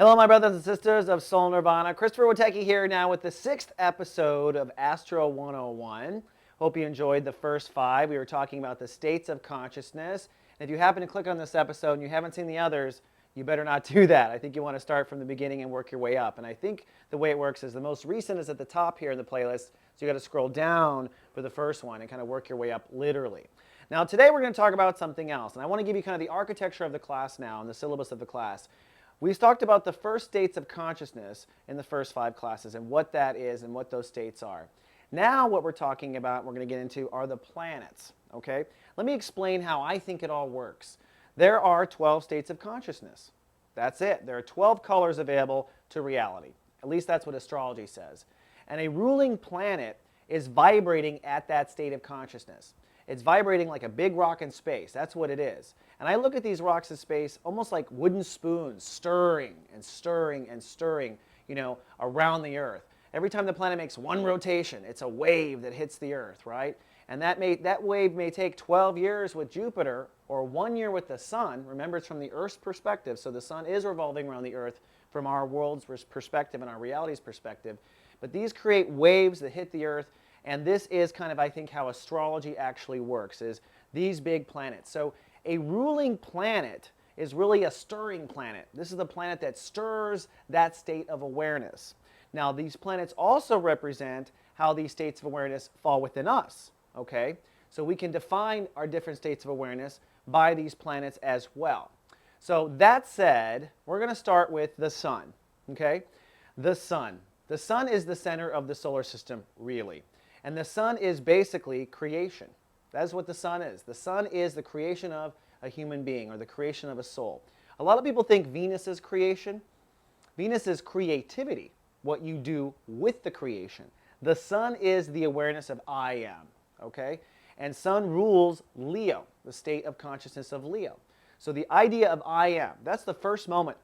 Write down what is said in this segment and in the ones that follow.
Hello, my brothers and sisters of Soul Nirvana. Christopher Witecki here now with the 6th episode of Astro 101. Hope you enjoyed the first 5. We were talking about the states of consciousness. And if you happen to click on this episode and you haven't seen the others, you better not do that. I think you want to start from the beginning and work your way up. And I think the way it works is the most recent is at the top here in the playlist. So you got to scroll down for the first one and kind of work your way up literally. Now today we're going to talk about something else. And I want to give you kind of the architecture of the class now and the syllabus of the class. We talked about the first states of consciousness in the first 5 classes and what that is and what those states are. Now what we're talking about, we're going to get into, are the planets. Okay? Let me explain how I think it all works. There are 12 states of consciousness. That's it. There are 12 colors available to reality. At least that's what astrology says. And a ruling planet is vibrating at that state of consciousness. It's vibrating like a big rock in space. That's what it is. And I look at these rocks in space almost like wooden spoons, stirring and stirring and stirring, around the Earth. Every time the planet makes one rotation, it's a wave that hits the Earth, right? And that wave may take 12 years with Jupiter or 1 year with the Sun. Remember, it's from the Earth's perspective, so the Sun is revolving around the Earth from our world's perspective and our reality's perspective. But these create waves that hit the Earth, and this is kind of, I think, how astrology actually works, is these big planets. So a ruling planet is really a stirring planet. This is the planet that stirs that state of awareness. Now, these planets also represent how these states of awareness fall within us, okay? So we can define our different states of awareness by these planets as well. So that said, we're going to start with the Sun, okay? The Sun. The Sun is the center of the solar system, really. And the Sun is basically creation. That's what the Sun is. The Sun is the creation of a human being or the creation of a soul. A lot of people think Venus is creation. Venus is creativity, what you do with the creation. The Sun is the awareness of I am, okay? And Sun rules Leo, the state of consciousness of Leo. So the idea of I am, that's the first moment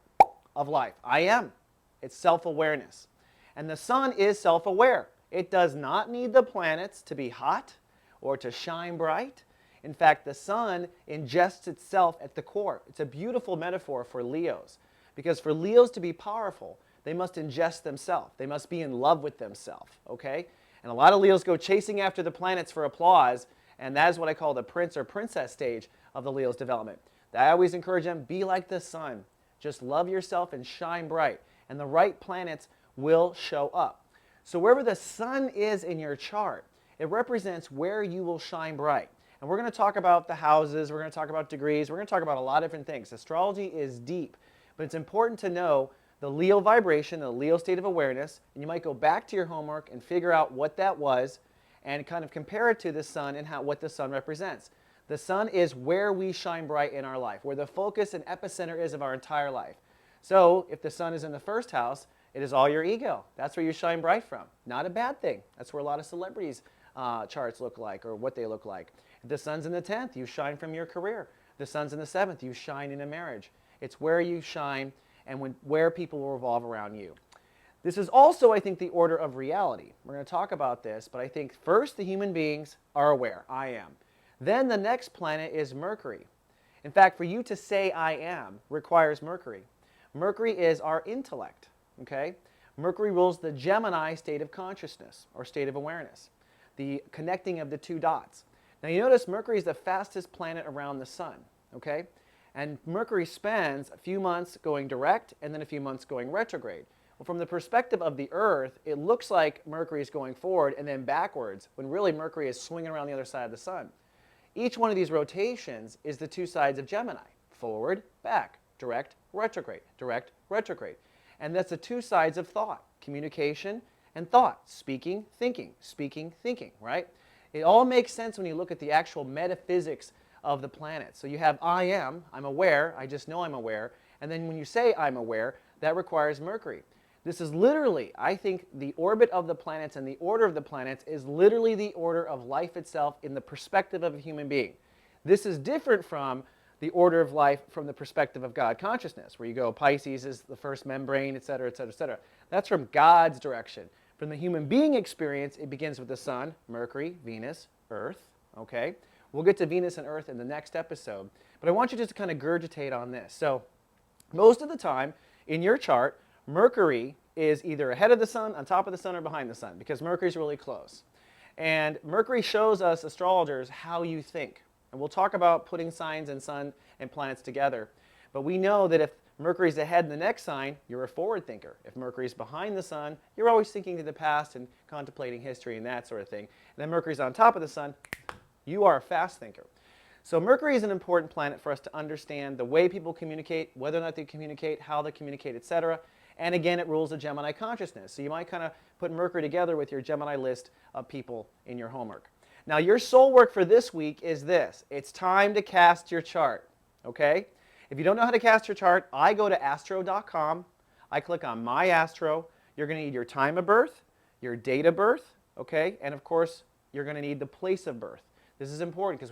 of life. I am. It's self-awareness. And the Sun is self-aware. It does not need the planets to be hot or to shine bright. In fact, the Sun ingests itself at the core. It's a beautiful metaphor for Leos. Because for Leos to be powerful, they must ingest themselves. They must be in love with themselves, okay? And a lot of Leos go chasing after the planets for applause, and that is what I call the prince or princess stage of the Leo's development. I always encourage them, be like the Sun. Just love yourself and shine bright, and the right planets will show up. So wherever the Sun is in your chart, it represents where you will shine bright. And we're going to talk about the houses, we're going to talk about degrees, we're going to talk about a lot of different things. Astrology is deep, but it's important to know the Leo vibration, the Leo state of awareness, and you might go back to your homework and figure out what that was and kind of compare it to the Sun and what the Sun represents. The Sun is where we shine bright in our life, where the focus and epicenter is of our entire life. So if the Sun is in the first house, it is all your ego. That's where you shine bright from. Not a bad thing. That's where a lot of celebrities' charts look like, or what they look like. If the Sun's in the 10th, you shine from your career. If the Sun's in the 7th, you shine in a marriage. It's where you shine and where people will revolve around you. This is also, I think, the order of reality. We're going to talk about this, but I think first the human beings are aware. I am. Then the next planet is Mercury. In fact, for you to say I am requires Mercury. Mercury is our intellect. Okay? Mercury rules the Gemini state of consciousness or state of awareness, the connecting of the 2 dots. Now you notice Mercury is the fastest planet around the Sun. Okay? And Mercury spends a few months going direct and then a few months going retrograde. Well, from the perspective of the Earth, it looks like Mercury is going forward and then backwards, when really Mercury is swinging around the other side of the Sun. Each one of these rotations is the 2 sides of Gemini: forward, back, direct, retrograde, direct, retrograde. And that's the 2 sides of thought: communication and thought, speaking, thinking, right? It all makes sense when you look at the actual metaphysics of the planet. So you have I am, I'm aware, I just know I'm aware, and then when you say I'm aware, that requires Mercury. This is literally, I think, the orbit of the planets and the order of the planets is literally the order of life itself in the perspective of a human being. This is different from the order of life from the perspective of God consciousness, where you go Pisces is the first membrane, etc., etc., etc. That's from God's direction. From the human being experience, it begins with the Sun, Mercury, Venus, Earth, okay? We'll get to Venus and Earth in the next episode, but I want you just to kind of gurgitate on this. So most of the time, in your chart, Mercury is either ahead of the sun, on top of the sun, or behind the sun, because Mercury's really close. And Mercury shows us astrologers how you think. And we'll talk about putting signs and sun and planets together. But we know that if Mercury's ahead in the next sign, you're a forward thinker. If Mercury's behind the sun, you're always thinking to the past and contemplating history and that sort of thing. And then Mercury's on top of the sun, you are a fast thinker. So Mercury is an important planet for us to understand the way people communicate, whether or not they communicate, how they communicate, etc. And again, it rules the Gemini consciousness. So you might kind of put Mercury together with your Gemini list of people in your homework. Now your soul work for this week is this. It's time to cast your chart, okay? If you don't know how to cast your chart, I go to astro.com. I click on My Astro. You're going to need your time of birth, your date of birth, okay? And of course, you're going to need the place of birth. This is important because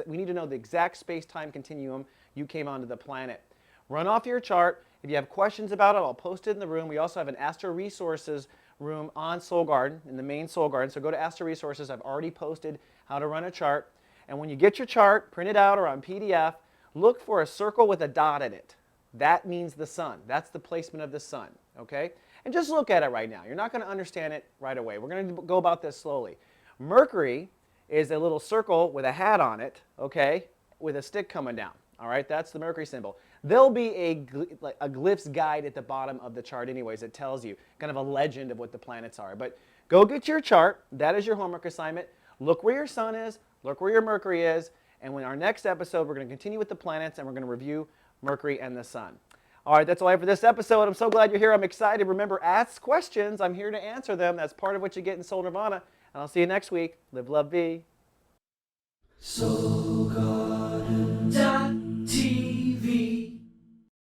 we need to know the exact space-time continuum you came onto the planet. Run off your chart. If you have questions about it, I'll post it in the room. We also have an Astro Resources room on Soul Garden, in the main Soul Garden. So go to Astro Resources. I've already posted how to run a chart. And when you get your chart, print it out or on PDF, look for a circle with a dot in it. That means the sun. That's the placement of the sun, okay? And just look at it right now. You're not going to understand it right away. We're going to go about this slowly. Mercury is a little circle with a hat on it, okay, with a stick coming down. All right, that's the Mercury symbol. There'll be a glyphs guide at the bottom of the chart anyways. It tells you kind of a legend of what the planets are. But go get your chart. That is your homework assignment. Look where your sun is. Look where your Mercury is. And in our next episode, we're going to continue with the planets, and we're going to review Mercury and the sun. All right, that's all I have for this episode. I'm so glad you're here. I'm excited. Remember, ask questions. I'm here to answer them. That's part of what you get in Soul Nirvana. And I'll see you next week. Live, love, be.